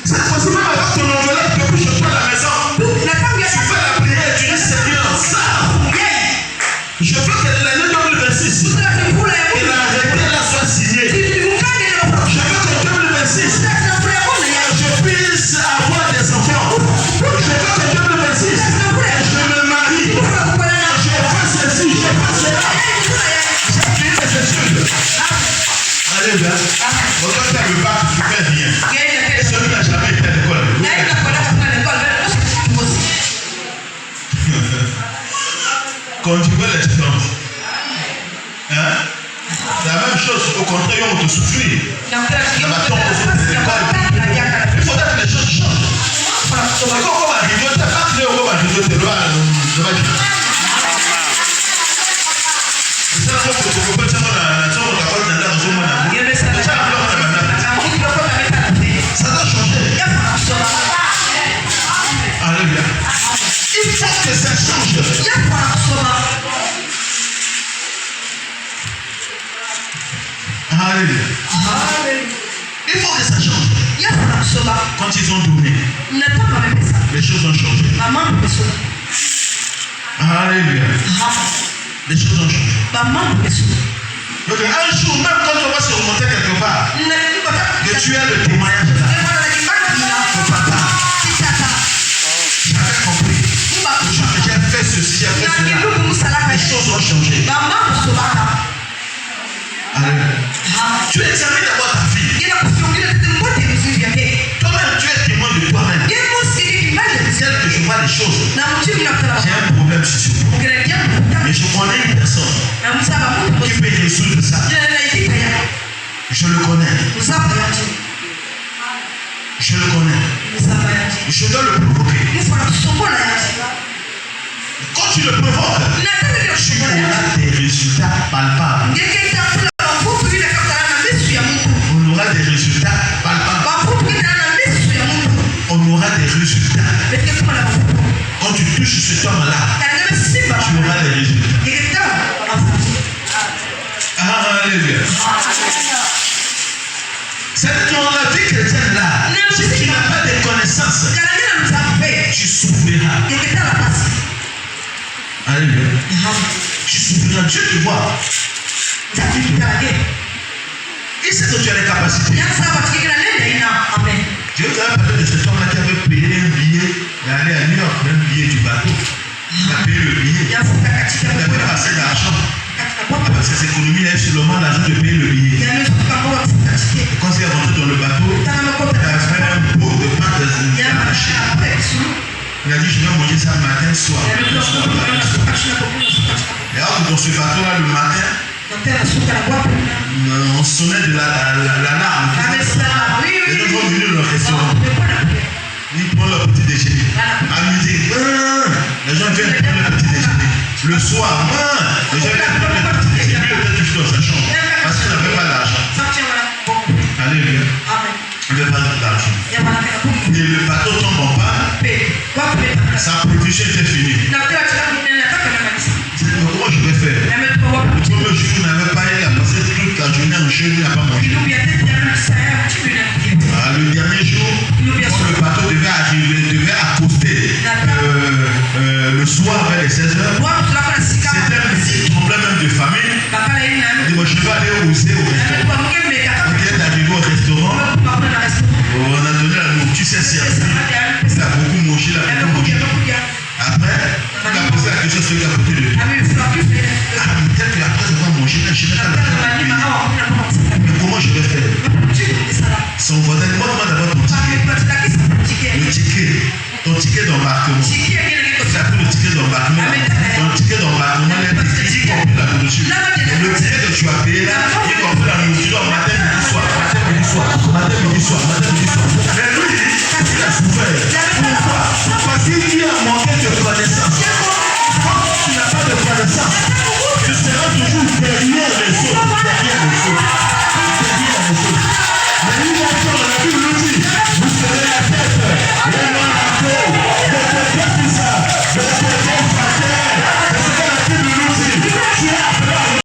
Cette fois-ci, même avec ton enveloppe, tu peux chercher à la maison. Tu fais la prière, tu dis Seigneur, ça. Je veux que l'année 2026, que l'arrêté là soit signé. Je veux que 2026, je puisse avoir des enfants. Je veux que 2026, je me marie. Je fais ceci, je fais cela. J'ai pris mes études. Allez, là. Pourquoi tu ne veux pas, tu fais rien. Celui qui n'a jamais été à l'école. Quand tu vois la différence, hein? C'est la même chose, au contraire, on te souffrir. Il faudrait que les choses changent. Quand on va arriver, tu n'as pas créé au moment de te voir. C'est ça, il faut que tu comprennes ça. Ça doit changer. Alléluia. Il faut que ça change. Alléluia. Il faut que ça change. Quand ils ont donné, les choses ont changé. Alléluia. Les choses ont changé. Donc un jour, même quand on va se remonter quelque part, que tu as le témoignage là. J'avais compris. J'ai fait ceci, j'ai fait cela. Les choses ont changé. Alléluia. Tu examines d'abord ta fille. Toi-même, tu es témoin de toi-même. Celle que je vois les choses. J'ai un problème sur moi. Mais je connais une personne qui peut résoudre ça. Je le connais. Je le connais. Je dois le provoquer. Quand tu le provoques, tu auras des résultats palpables. On aura des résultats palpables. On aura des résultats. Quand tu touches cet homme-là, tu auras des résultats. Alléluia. C'est dans la vie chrétienne-là, si tu n'as pas de connaissances, tu souffriras. Alléluia. Tu souffriras. Dieu te voit. Il sait que tu as les capacités. Dieu t'a parlé de cet homme-là qui avait payé un billet d'aller à New York, même billet du bateau. Il a payé le billet. Il avait passé l'argent. Avec ses économies, il a eu seulement l'argent de payer le billet. Et quand il est rentré dans le bateau, il avait un pot de pâte arraché. Il a dit, je vais manger ça matin, soir. Et alors, dans ce bateau-là, le matin, on sonnait de l'alarme. Les gens vont venir dans le restaurant. Ils prennent leur petit déjeuner. À midi, les gens viennent prendre leur petit déjeuner. Le soir, les gens viennent prendre leur petit déjeuner. Lui, il était toujours dans sa chambre. Parce qu'il n'avait pas d'argent. Alléluia. Il n'avait pas d'argent. Et le bateau tombe en panne. Sa production était finie. Comment je vais faire? Le premier jour, il n'avait pas eu à passer toute la journée en jeûne, il n'a pas mangé. Le dernier jour, quand le bateau devait arriver, devait accoster le soir vers les 16h. C'était un petit problème même de famille. Il dit, moi, je vais aller oser au restaurant. Quand il est arrivé au restaurant, on a donné la nourriture, c'est servi. Il a beaucoup mangé, il a beaucoup mangé. Après, il a posé la question sur la côté de lui. Peut-être qu'après avoir mangé, je n'ai pas la tête de payer. Mais comment je vais faire? Son voisin, demande-moi d'abord ton ticket. Le ticket. Ton ticket d'embarquement. Tu as pris le ticket d'embarquement. Ton ticket d'embarquement, il est écrit compris la nourriture. Le ticket que tu as payé là, il compris la nourriture matin, midi, soir. Matin, midi, soir. Matin, midi, soir. Matin, midi, soir. Mais lui, il a souffert.